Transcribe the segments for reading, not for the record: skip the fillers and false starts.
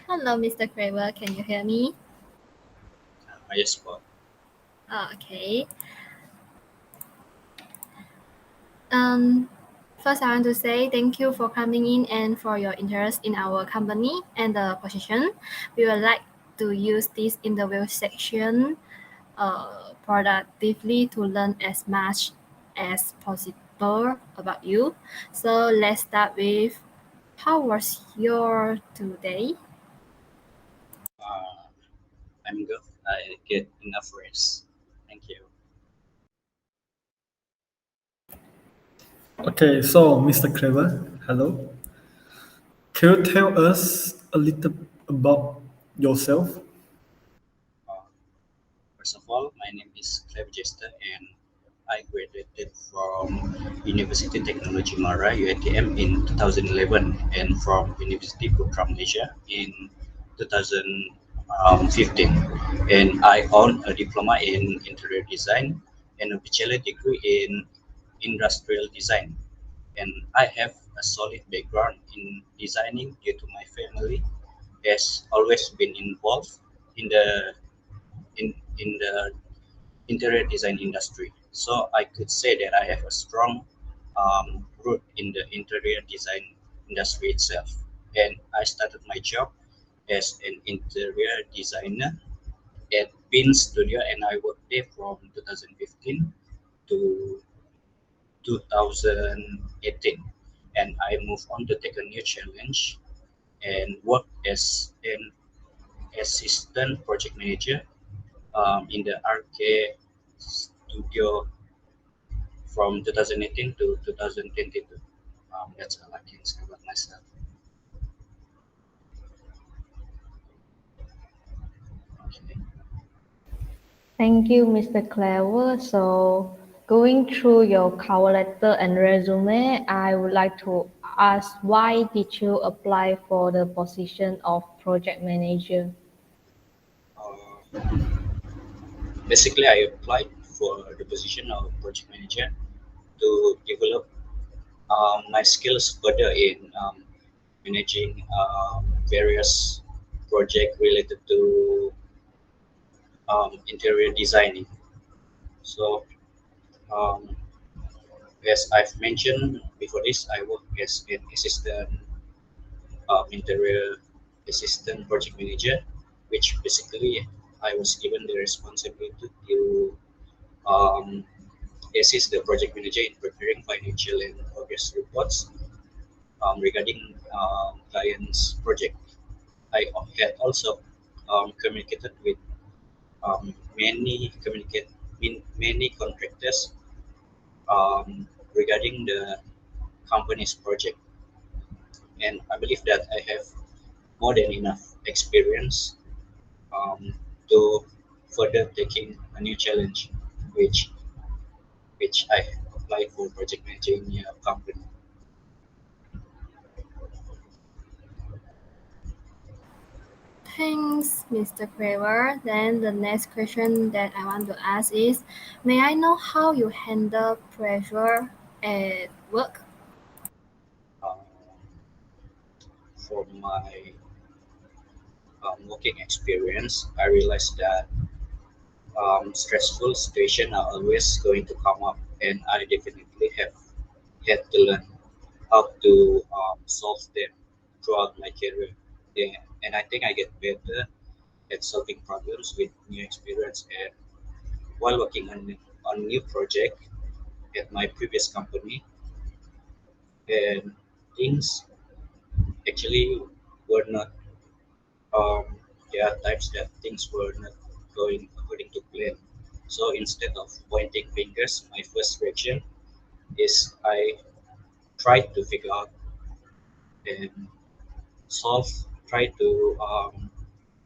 Hello, Mr. Craver. Can you hear me? Yes, Paul. Okay. Um, First, I want to say thank you for coming in and for your interest in our company and the position. We would like to use this interview section productively to learn as much as possible about you. So let's start with how was your today? Uh, I'm good. I get enough rest. Thank you. Okay, so Mr. Clever, hello. Can you tell us a little about yourself? Uh, First of all, my name is Cleve Jester and I graduated from University Technology Mara UITM in 2011 and from University Putra Malaysia in 2015. And I own a diploma in interior design and a bachelor degree in industrial design. And I have a solid background in designing due to my family has always been involved in the interior design industry. So I could say that I have a strong root in the interior design industry itself. And I started my job as an interior designer at Pin Studio, and I worked there from 2015 to 2018. And I moved on to take a new challenge and work as an assistant project manager in the RK studio from 2018 to 2022. That's all I can say about myself. Okay. Thank you, Mr. Clever. So, going through your cover letter and resume, I would like to ask why did you apply for the position of project manager? Uh, Basically, I applied for the position of project manager to develop my skills further in managing various projects related to interior designing. So, um, as I've mentioned before this, I work as an assistant interior assistant project manager, which basically I was given the responsibility to um, assist the project manager in preparing financial and progress reports regarding clients' project. I had also communicated with many contractors regarding the company's project, and I believe that I have more than enough experience um, to further taking a new challenge, which which I applied for project manager in a company. Thanks, Mr. Craver. Then the next question that I want to ask is, may I know how you handle pressure at work? Um, from my working experience, I realized that stressful situations are always going to come up, and I definitely have had to learn how to solve them throughout my career. Yeah, and I think I get better at solving problems with new experience. And while working on new project at my previous company, and things actually were not. There are times that things were not going according to plan. So instead of pointing fingers, my first reaction is I try to figure out and solve, try to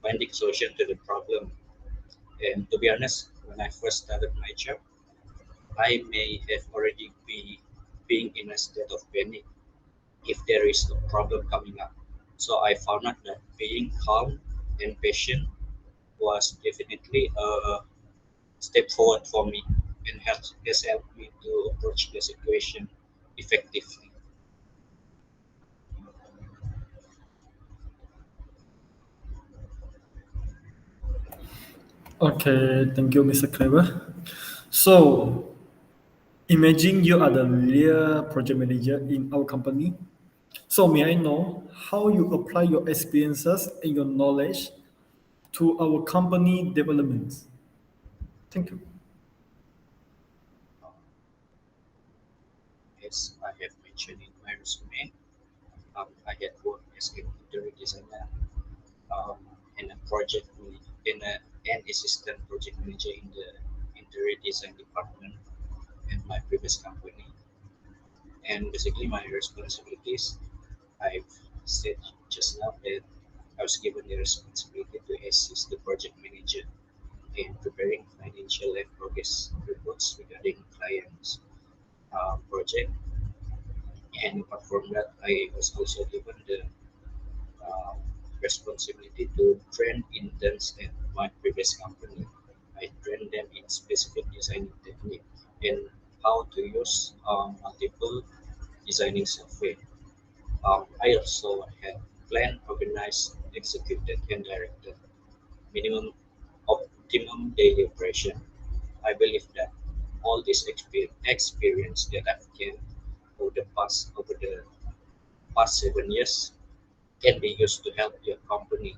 finding solution to the problem. And to be honest, when I first started my job, I may have already be being in a state of panic if there is a problem coming up. So I found out that being calm and patient was definitely a step forward for me and has helped me to approach the situation effectively. Okay, thank you, Mr. Clever. So, imagine you are the real project manager in our company. So, may I know how you apply your experiences and your knowledge to our company developments? Thank you. As I have mentioned in my resume, I had worked as an interior designer um, and a project in a, an assistant project manager in the interior design department at my previous company. And basically, my responsibilities, I've said just now that I was given the responsibility to assist the project manager in preparing financial and progress reports regarding clients' project. And apart from that, I was also given the uh, responsibility to train interns at my previous company. I trained them in specific designing technique and how to use multiple designing software. I also had planned, organized, executed, and directed minimum optimum daily operation. I believe that all this experience that I've gained over the past 7 years can be used to help your company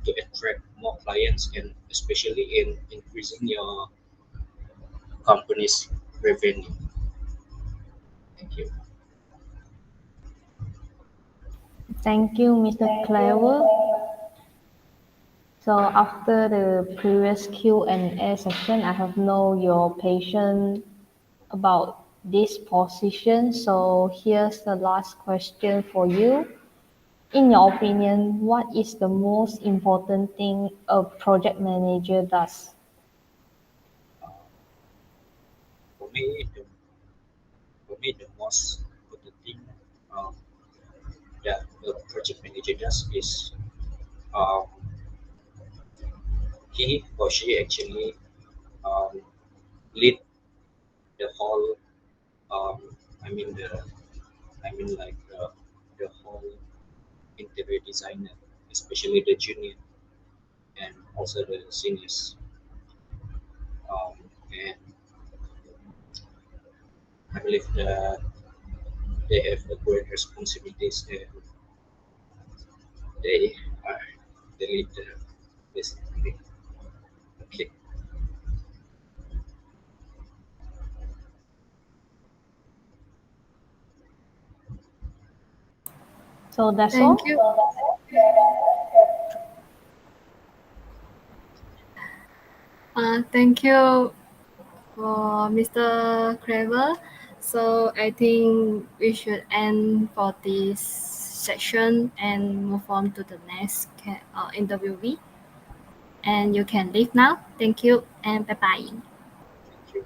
to attract more clients and especially in increasing your company's revenue. Thank you. Thank you, Mr. Clever. So after the previous Q&A session, I have know your passion about this position. So here's the last question for you. In your opinion, what is the most important thing a project manager does? Uh, for me, the most important thing um, that the project manager does is um, he or she actually um, lead the whole. Um, I mean the I mean like the whole interior designer, especially the junior and also the seniors. And I believe that they have a great responsibilities and they are the leader basically. Okay. So that's Thank all. you. Thank you for Mr. Clever. So I think we should end for this section and move on to the next interviewee. And you can leave now. Thank you and bye bye. Thank you.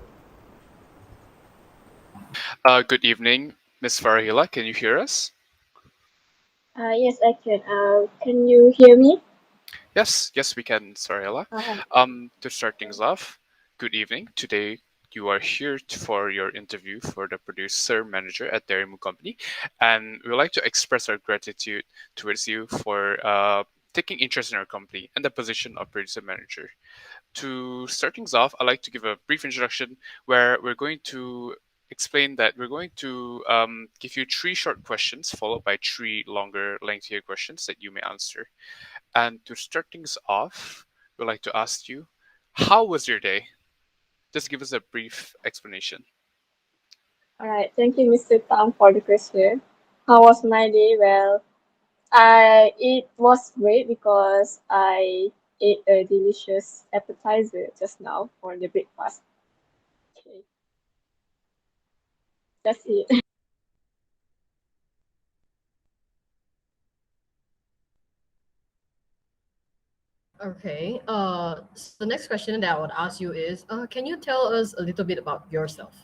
Good evening, Miss Farahila. Can you hear us? Yes, I can. Can you hear me? Yes, we can, Farahila. Uh, To start things off, good evening. Today you are here for your interview for the producer manager at Dairymoo Company, and we would like to express our gratitude towards you for taking interest in our company and the position of producer manager. To start things off, I'd like to give a brief introduction where we're going to explain that we're going to give you three short questions followed by three longer, lengthier questions that you may answer. And to start things off, we'd like to ask you, how was your day? Just give us a brief explanation. all right. Thank you, Mr. Tam, for the question. How was my day? Well, it was great because I ate a delicious appetizer just now for the breakfast. Okay, that's it. Okay. So the next question that I would ask you is, can you tell us a little bit about yourself?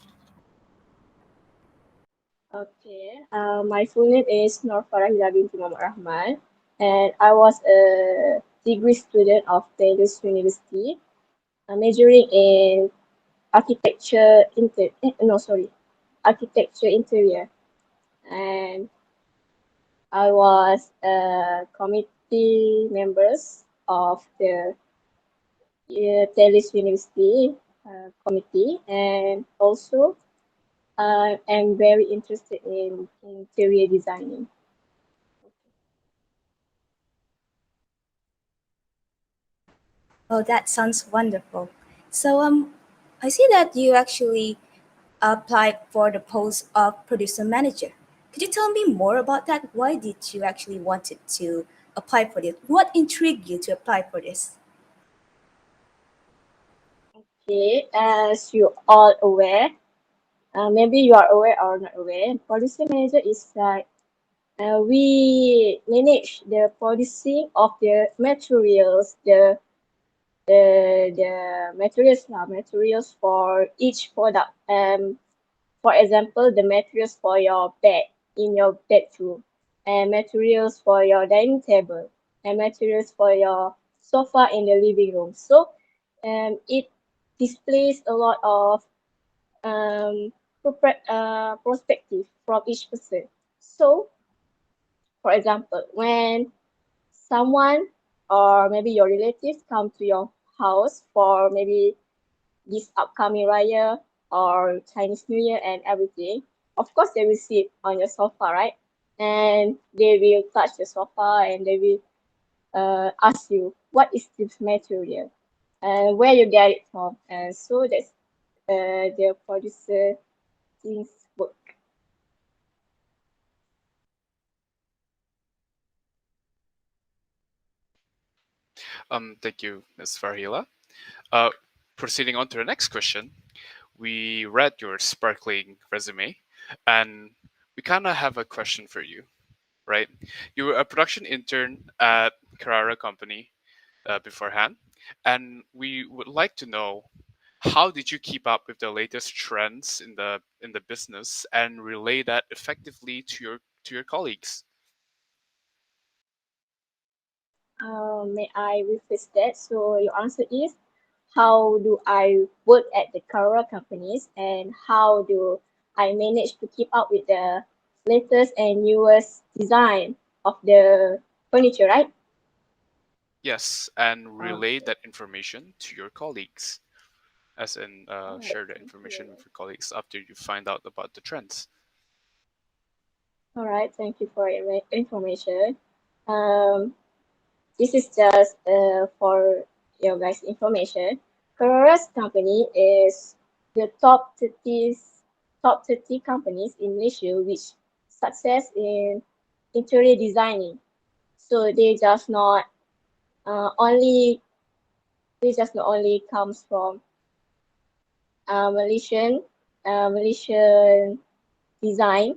Okay. My full name is Nur Farahila binti Muhammad Rahman, and I was a degree student of Taylor's University, majoring in architecture interior, and I was a committee members of the Talis University committee, and also I'm very interested in interior designing. Oh, that sounds wonderful. So, I see that you actually applied for the post of producer manager. Could you tell me more about that? Why did you actually wanted to apply for this? What intrigued you to apply for this? Okay, as you all aware, maybe you are aware or not aware, producer manager is like we manage the producing of the materials, materials for each product. For example, the materials for your bed in your bedroom, and materials for your dining table, and materials for your sofa in the living room. So, it displays a lot of perspective from each person. So, for example, when someone or maybe your relatives come to your house for maybe this upcoming Raya or Chinese New Year and everything, of course they will sit on your sofa, right? And they will touch the sofa and they will ask you, what is this material? And where you get it from? And so that's the producer things work. Thank you, Ms. Farhila. Uh, Proceeding on to the next question, we read your sparkling resume, and we kind of have a question for you, right? You were a production intern at Carrara Company beforehand, and we would like to know how did you keep up with the latest trends in the business and relay that effectively to your colleagues? May I rephrase that? So your answer is, how do I work at the Carrera companies and how do I manage to keep up with the latest and newest design of the furniture, right? Yes, and relay Okay. that information to your colleagues, as in All right. share the Thank information you. with your colleagues after you find out about the trends. All right. Thank you for your information. Um, this is just for your guys' information. Carrera's company is the top 30 companies in Malaysia which success in interior designing. So only they just not only comes from Malaysian Malaysian design.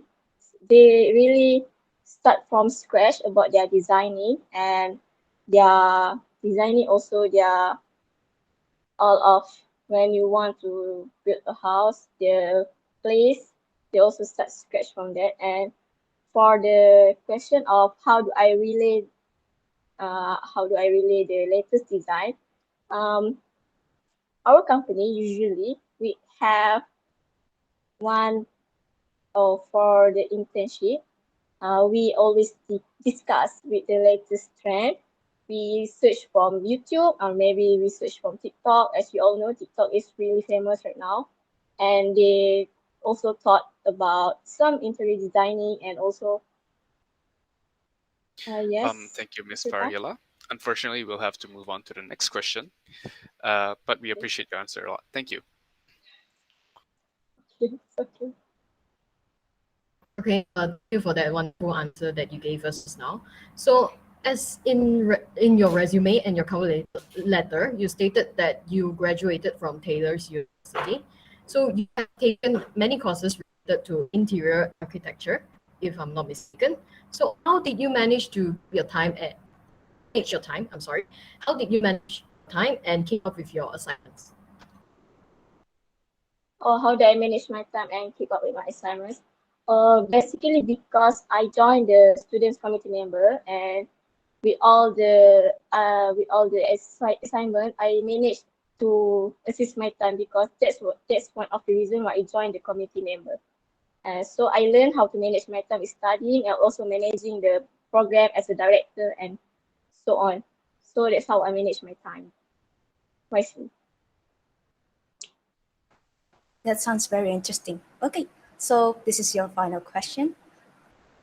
They really start from scratch about their designing, and their designing also their all of when you want to build a house, the place, they also start scratch from that. And for the question of how do I relay the latest design, um, our company usually we have one for the internship. We always discuss with the latest trend. We search from YouTube or maybe we search from TikTok. As you all know, TikTok is really famous right now. And they also taught about some interior designing and also, yes, Thank you, Ms. Mr. Tan? Farhila. Unfortunately, we'll have to move on to the next question, but we appreciate your answer a lot. Thank you. Yes, okay. Okay, thank you for that wonderful answer that you gave us just now. So, as in your resume and your cover letter, you stated that you graduated from Taylor's University. So, you have taken many courses related to interior architecture, if I'm not mistaken. So, how did you manage to manage your time? I'm sorry. How did you manage your time and keep up with your assignments? Or how do I manage my time and keep up with my assignments? Basically because I joined the students committee member, and with all the assignment, I managed to assist my time because that's one of the reason why I joined the committee member. So I learned how to manage my time with studying and also managing the program as a director and so on. So that's how I manage my time. wisely. That sounds very interesting. Okay, so this is your final question.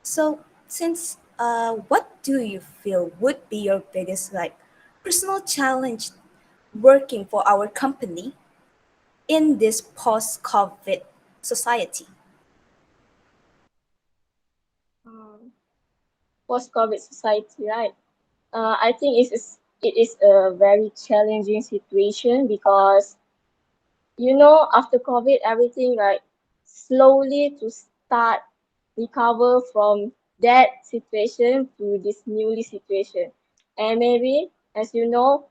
So, since what do you feel would be your biggest personal challenge working for our company in this post-COVID society? Post-COVID society, right? I think it is a very challenging situation because after COVID, everything slowly to start recover from that situation to this newly situation, and maybe as you know,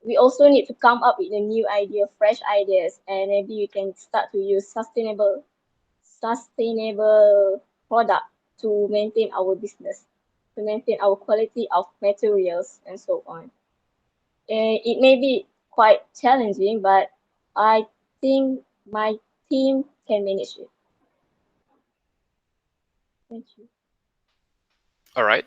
we also need to come up with a new idea, fresh ideas, and maybe we can start to use sustainable product to maintain our business, to maintain our quality of materials and so on. And it may be quite challenging, but I think my team can manage it. Thank you. All right.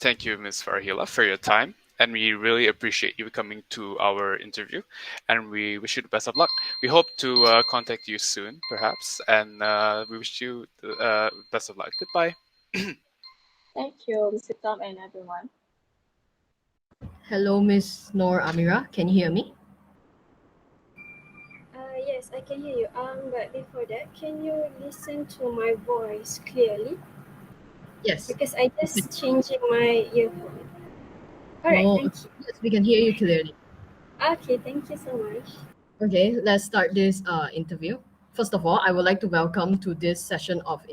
Thank you, Ms. Farhila, for your time. And we really appreciate you coming to our interview. And we wish you the best of luck. We hope to contact you soon, perhaps. And we wish you the best of luck. Goodbye. Thank you, Mr. Tom and everyone. Hello, Miss Noor Amira. Can you hear me? Yes, I can hear you. But before that, can you listen to my voice clearly? Yes. Because I just changing my earphone. All right, Oh, thank you. yes, we can hear you clearly. Okay, thank you so much. Okay, let's start this interview. First of all, I would like to welcome to this session of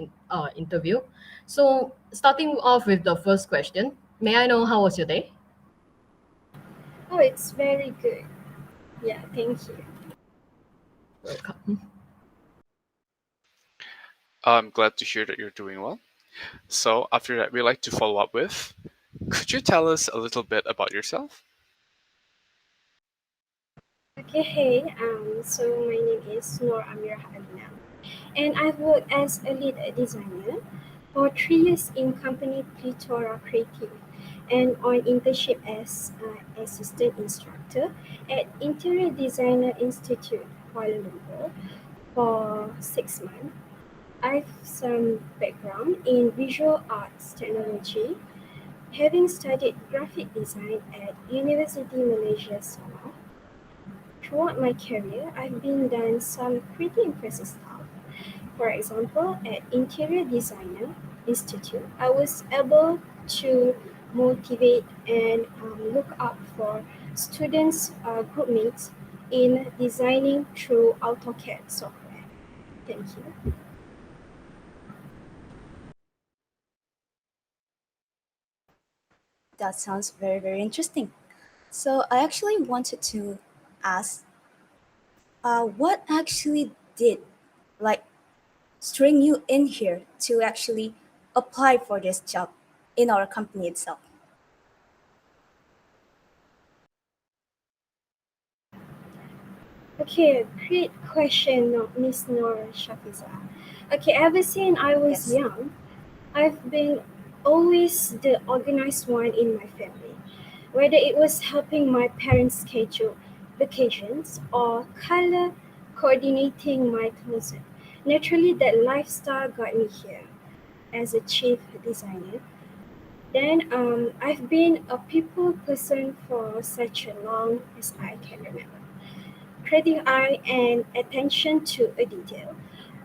interview. So, starting off with the first question, may I know how was your day? Oh, it's very good. Yeah, thank you. Welcome. I'm glad to hear that you're doing well. So, after that, we'd like to follow up with could you tell us a little bit about yourself? Okay, hey, so my name is Noor Amira Alina, and I've worked as a lead designer for 3 years in company Plethora Creative and on internship as assistant instructor at Interior Designer Institute, Kuala Lumpur for 6 months. I've some background in visual arts technology, having studied graphic design at University Malaysia Sabah. Throughout my career, I've been done some pretty impressive stuff. For example, at Interior Designer Institute, I was able to motivate and look up for students' group mates in designing through AutoCAD software. Thank you. That sounds very, very interesting. So, I actually wanted to ask what actually did like string you in here to actually apply for this job in our company itself? Okay, great question, Miss Nora Shafiza. Okay, ever since I was Yes. young, I've been always the organized one in my family. Whether it was helping my parents schedule vacations or color coordinating my closet. Naturally, that lifestyle got me here as a chief designer. Then I've been a people person for such a long as I can remember. Creative eye and attention to a detail.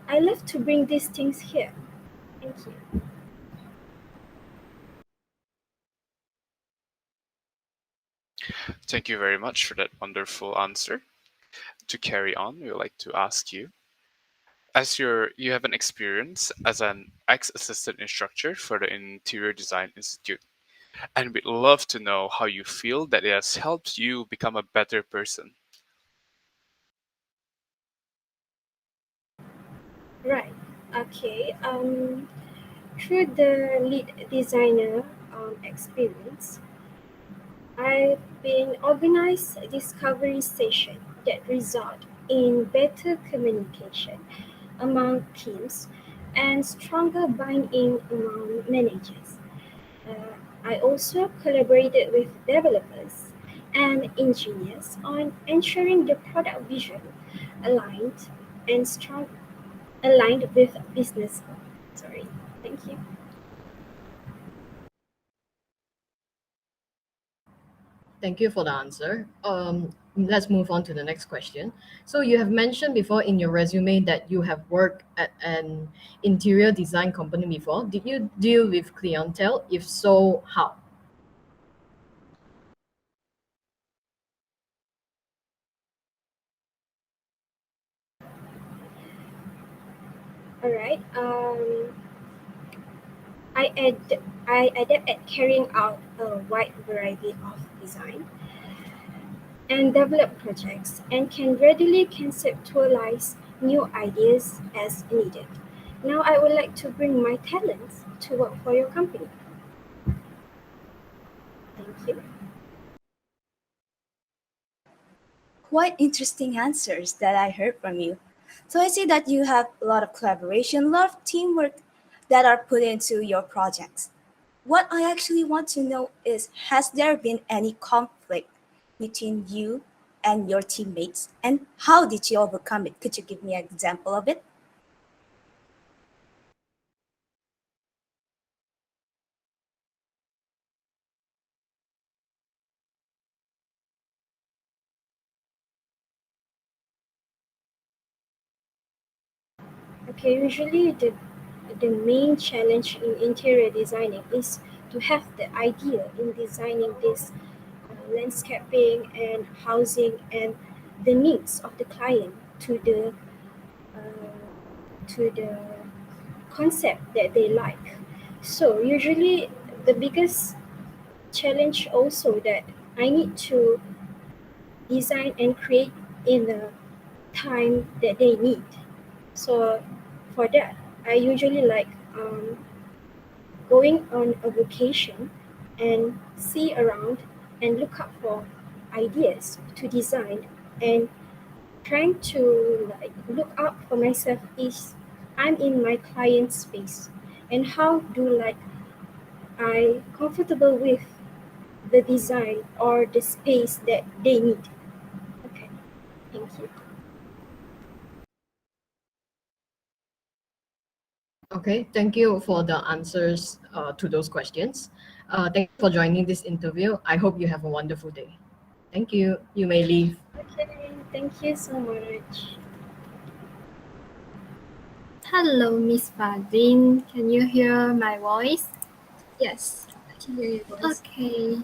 I love to bring these things here. Thank you. Thank you very much for that wonderful answer. To carry on, we would like to ask you, as you have an experience as an ex-assistant instructor for the Interior Design Institute, and we'd love to know how you feel that it has helped you become a better person. Right. Okay. Through the lead designer experience, I've been organized discovery session that result in better communication among teams and stronger buy-in among managers. I also collaborated with developers and ingenious on ensuring the product vision aligned and strong aligned with business goals. Sorry. Thank you. Thank you for the answer. Let's move on to the next question. So you have mentioned before in your resume that you have worked at an interior design company before. Did you deal with clientele? If so, how? All right. I adapt at carrying out a wide variety of design and develop projects and can readily conceptualize new ideas as needed. Now I would like to bring my talents to work for your company. Thank you. Quite interesting answers that I heard from you. So I see that you have a lot of collaboration, a lot of teamwork that are put into your projects. What I actually want to know is, has there been any conflict between you and your teammates, and how did you overcome it? Could you give me an example of it? Okay, usually the main challenge in interior designing is to have the idea in designing this landscaping and housing and the needs of the client uh, to the concept that they like. So usually the biggest challenge also that I need to design and create in the time that they need. So for that, I usually like going on a vacation and see around and look up for ideas to design and trying to like look up for myself is I'm in my client space and how do like I comfortable with the design or the space that they need. Okay, thank you. Okay, thank you for the answers to those questions. Thank you for joining this interview. I hope you have a wonderful day. Thank you. You may leave. Okay, thank you so much. Hello, Miss Fazin. Can you hear my voice? Yes, I can hear your voice. Okay.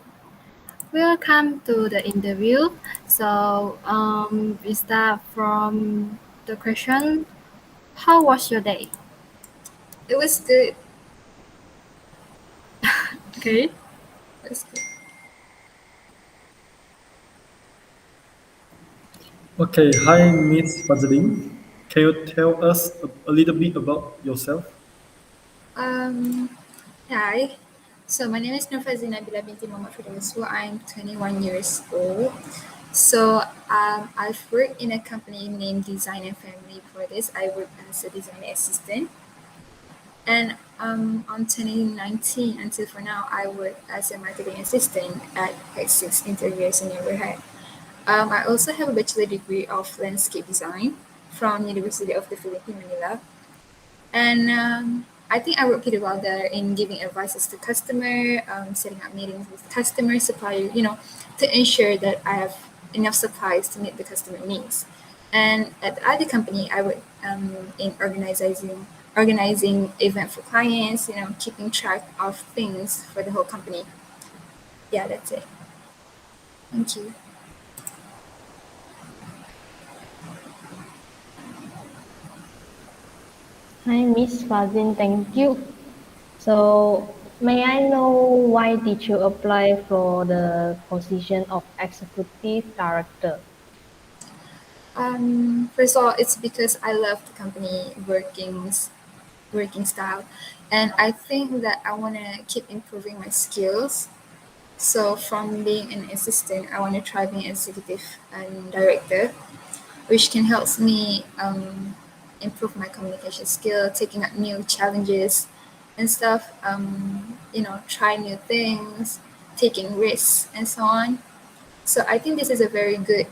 Welcome to the interview. So, we start from the question. How was your day? It was good. Okay. It was good. Okay, hi, Miss Fazlin. Can you tell us a little bit about yourself? Um, Hi. So my name is Nurfazina Bila binti Muhammad Firdauswa. I'm 21 years old. So I've worked in a company named Design and Family. Before this, I worked as a design assistant. And on 2019 until for now, I work as a marketing assistant at X6 Interiors in Neighborhood. I also have a bachelor degree of landscape design from University of the Philippines, Manila. And I think I work pretty well there in giving advices to customer, setting up meetings with customer, supplier, to ensure that I have enough supplies to meet the customer needs. And at the other company, I work in organizing event for clients, keeping track of things for the whole company. Yeah, that's it. Thank you. Hi, Miss Fazin. Thank you. So, may I know why did you apply for the position of executive director? First of all, it's because I love the company working style, and I think that I want to keep improving my skills. So from being an assistant, I want to try being executive and director, which can help me improve my communication skill, taking up new challenges and stuff. Try new things, taking risks and so on. So I think this is a very good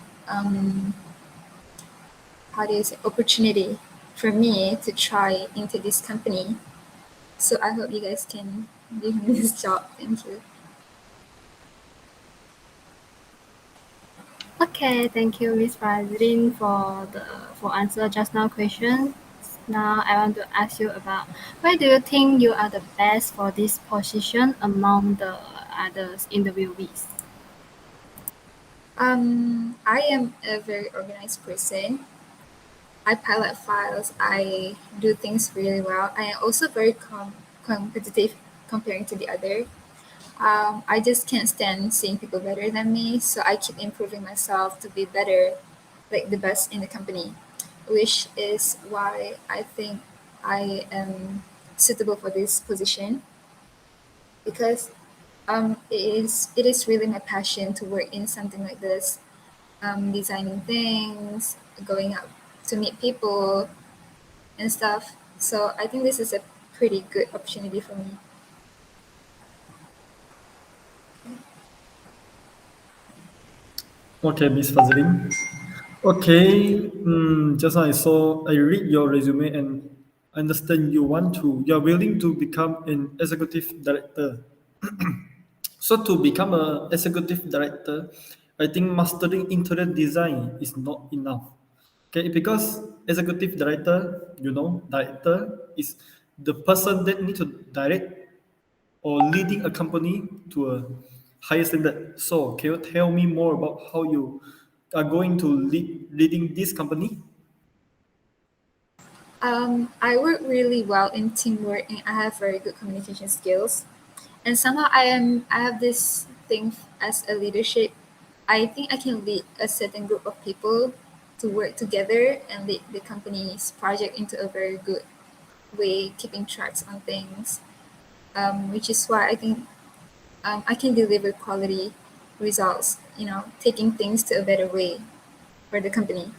opportunity for me to try into this company. So I hope you guys can give me this job. Thank you. Okay, thank you, Miss Fazlin, for answer just now question. Now I want to ask you about why do you think you are the best for this position among the others interviewees? I am a very organized person. I pilot files. I do things really well. I am also very competitive comparing to the other. I just can't stand seeing people better than me, so I keep improving myself to be better, like the best in the company, which is why I think I am suitable for this position because it is really my passion to work in something like this, designing things, going out to meet people and stuff. So I think this is a pretty good opportunity for me. Okay, Miss Fazlin. Okay, just now I read your resume and understand you're willing to become an executive director. So to become an executive director, I think mastering interior design is not enough. Okay, because executive director, director is the person that need to direct or leading a company to a higher standard. So can you tell me more about how you are going to leading this company? I work really well in teamwork and I have very good communication skills. And somehow I have this thing as a leadership. I think I can lead a certain group of people to work together and lead the company's project into a very good way, keeping tracks on things. Which is why I think I can deliver quality results. Taking things to a better way for the company.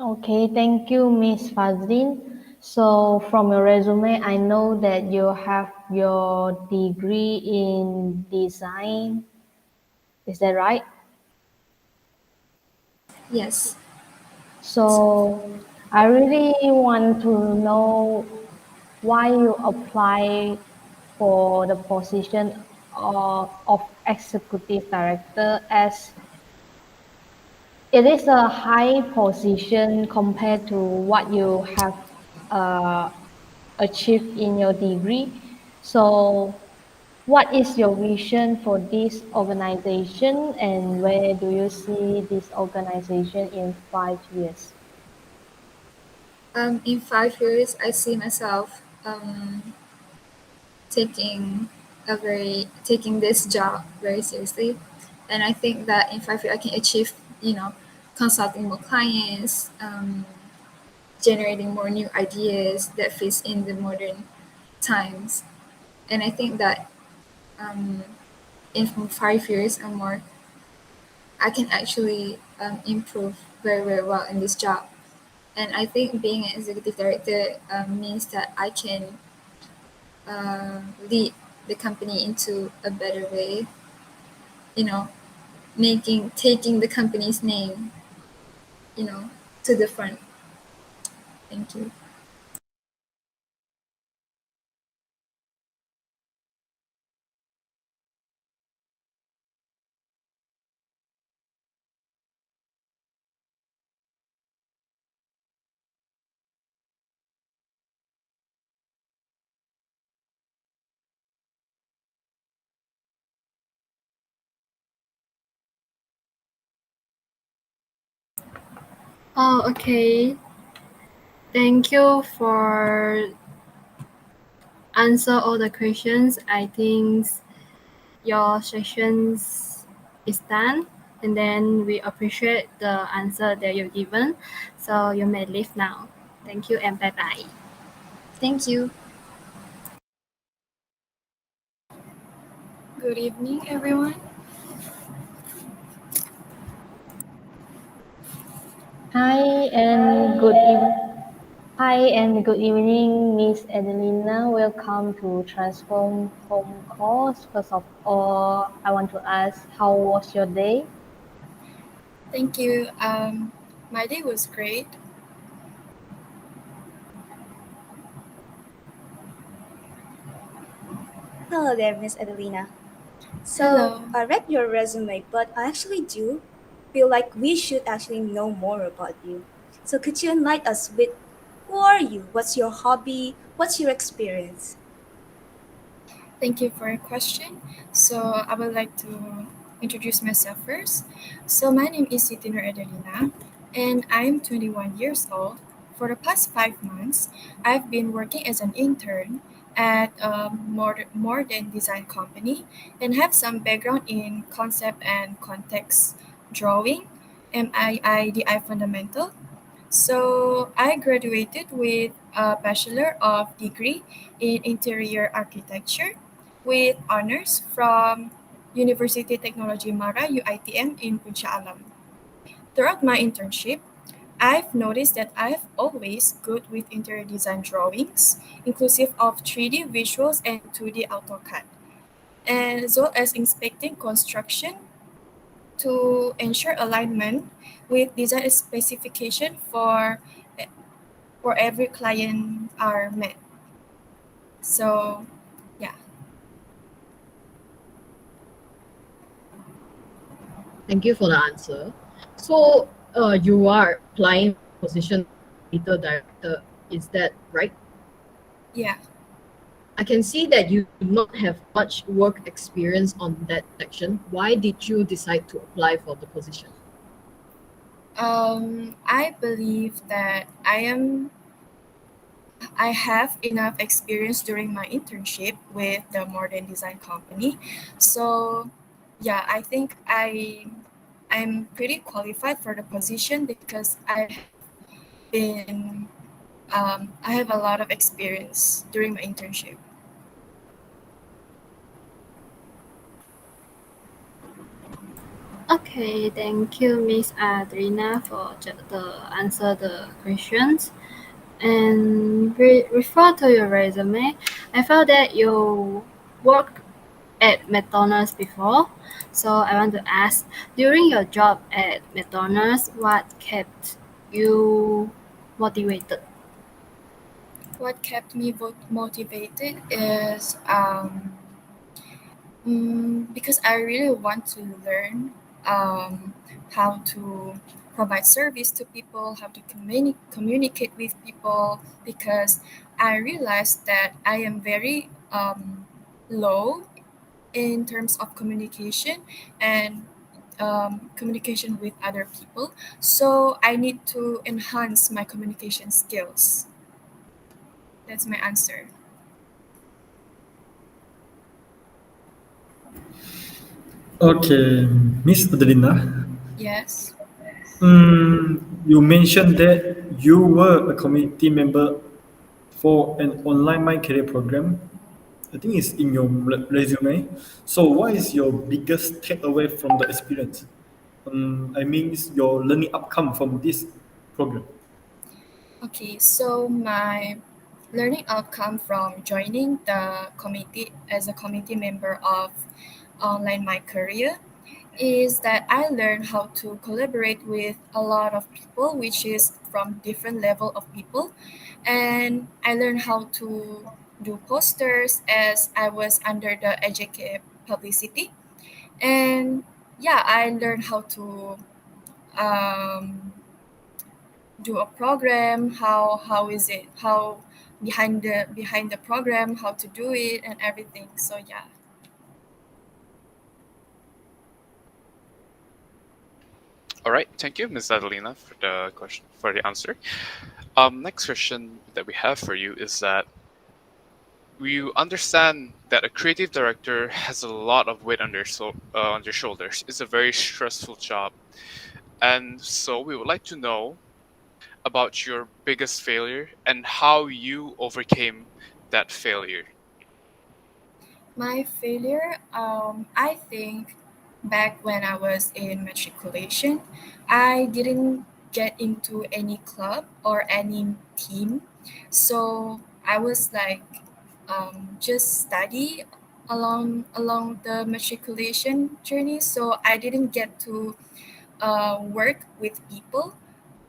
Okay, thank you, Miss Fazlin. So from your resume, I know that you have your degree in design. Is that right? Yes. So I really want to know why you apply for the position of executive director, as it is a high position compared to what you have uh, achieved in your degree. So what is your vision for this organization, and where do you see this organization in 5 years? In 5 years, I see myself taking this job very seriously, and I think that in 5 years I can achieve, consulting more clients, generating more new ideas that fits in the modern times, and I think that in 5 years or more, I can actually improve very very well in this job, and I think being an executive director means that I can lead the company into a better way, you know, taking the company's name, you know, to the front. Thank you. Oh, okay. Thank you for answer all the questions. I think your sessions is done, and then we appreciate the answer that you've given. So you may leave now. Thank you and bye bye. Thank you. Good evening, everyone. Hi and good evening. Hi and good evening, Miss Adelina. Welcome to Transform Home Course. First of all, I want to ask, how was your day? Thank you. My day was great. Hello there, Miss Adelina. So Hello. I read your resume, but I actually do feel like we should actually know more about you. So could you enlighten us with who are you? What's your hobby? What's your experience? Thank you for your question. So I would like to introduce myself first. So my name is Sitinur Adelina, and I'm 21 years old. For the past 5 months, I've been working as an intern at a modern design company and have some background in concept and context drawing, MIIDI fundamental. So I graduated with a Bachelor of Degree in Interior Architecture with honors from University Technology Mara UITM in Puncak Alam. Throughout my internship, I've noticed that I've always good with interior design drawings, inclusive of 3D visuals and 2D AutoCAD, and as well as inspecting construction to ensure alignment with design specification for every client are met. So, yeah. Thank you for the answer. So, you are applying for the position of theater director. Is that right? Yeah. I can see that you do not have much work experience on that section. Why did you decide to apply for the position? I believe that I have enough experience during my internship with the modern design company. So, yeah, I think I'm pretty qualified for the position because been I have a lot of experience during my internship. Okay, thank you, Miss Adrina, for the answer the questions. And refer to your resume, I felt that you worked at McDonald's before. So I want to ask, during your job at McDonald's, what kept you motivated? What kept me motivated is because I really want to learn how to provide service to people, how to communicate with people, because I realized that I am very low in terms of communication and communication with other people. So I need to enhance my communication skills. That's my answer. Okay, Miss Adelina. Yes. You mentioned that you were a community member for an online My Career program. I think it's in your resume. So, what is your biggest takeaway from the experience? I mean, your learning outcome from this program. Okay, so my learning outcome from joining the committee as a committee member of Online My Career is that I learned how to collaborate with a lot of people, which is from different level of people, and I learned how to do posters as I was under the EJK publicity, and yeah, I learned how to um, do a program, how is it, how behind the program, how to do it and everything. So yeah. All right, thank you, Ms. Adelina, for the question, for the answer. Next question that we have for you is that you understand that a creative director has a lot of weight on their shoulders. It's a very stressful job, and so we would like to know about your biggest failure and how you overcame that failure. My failure, I think back when I was in matriculation, I didn't get into any club or any team So I was like just study along the matriculation journey. So I didn't get to work with people.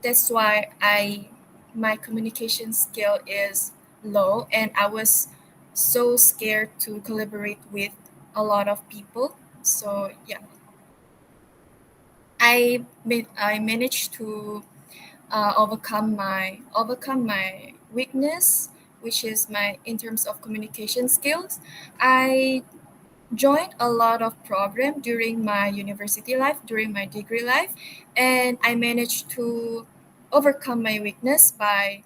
That's why my communication skill is low, and I was so scared to collaborate with a lot of people. So yeah, I managed to overcome my weakness, which is my in terms of communication skills. I joined a lot of program during my university life, during my degree life, and I managed to overcome my weakness by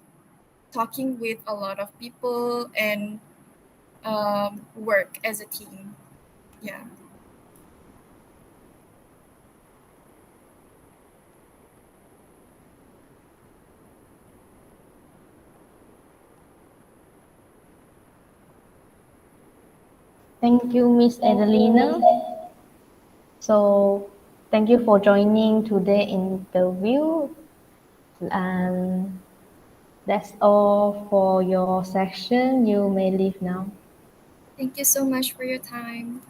talking with a lot of people and work as a team. Yeah. Thank you, Miss Adelina. So, thank you for joining today's interview. And that's all for your section. You may leave now. Thank you so much for your time.